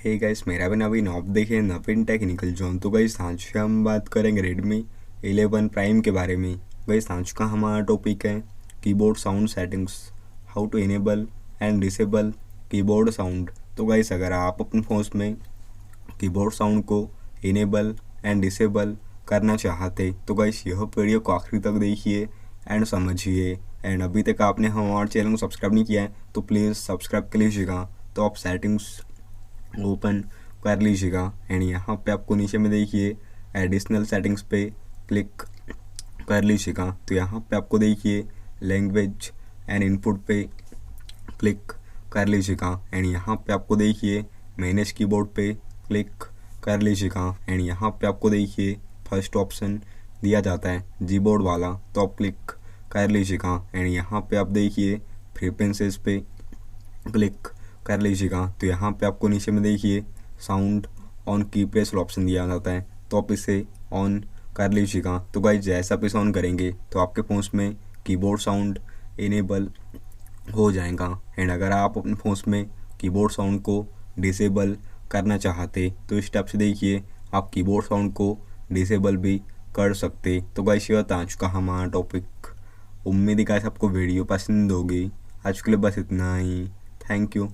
Hey guys, मेरा भी नवीन आप देखें नवीन टेक्निकल जोन। तो गाइस आज हम बात करेंगे रेडमी 11 प्राइम के बारे में। गाइस आज का हमारा टॉपिक है keyboard sound settings, how to enable and disable keyboard sound. तो गाइस अगर आप अपने फ़ोन में कीबोर्ड साउंड को इनेबल एंड डिसेबल करना चाहते तो गाइस यह वीडियो को आखिरी तक देखिए एंड समझिए। एंड अभी तक आपने हमारे चैनल को सब्सक्राइब नहीं किया है तो प्लीज़ सब्सक्राइब कर लीजिएगा। तो आप सेटिंग्स ओपन कर लीजिएगा एंड यहाँ पे आपको नीचे में देखिए एडिशनल सेटिंग्स पे क्लिक कर लीजिएगा। तो यहाँ पे आपको देखिए लैंग्वेज एंड इनपुट पे क्लिक कर लीजिएगा एंड यहाँ पे आपको देखिए मैनेज कीबोर्ड पे क्लिक कर लीजिएगा एंड यहाँ पे आपको देखिए फर्स्ट ऑप्शन दिया जाता है जीबोर्ड वाला, तो आप क्लिक कर लीजिएगा एंड यहाँ पे आप देखिए प्रेफरेंसेस पे क्लिक कर लीजिएगा। तो यहाँ पे आपको नीचे में देखिए साउंड ऑन की प्रेस ऑप्शन दिया जाता है, तो आप इसे ऑन कर लीजिएगा। तो गाइस जैसा आप इसे ऑन करेंगे तो आपके फ़ोन में कीबोर्ड साउंड इनेबल हो जाएगा। एंड अगर आप अपने फ़ोन में कीबोर्ड साउंड को डिसेबल करना चाहते तो इस स्टेप से देखिए आप कीबोर्ड साउंड को डिसेबल भी कर सकते। तो गाइस यह था आज का हमारा टॉपिक। उम्मीद है गाइस आपको वीडियो पसंद होगी। आज के लिए बस इतना ही। Thank you.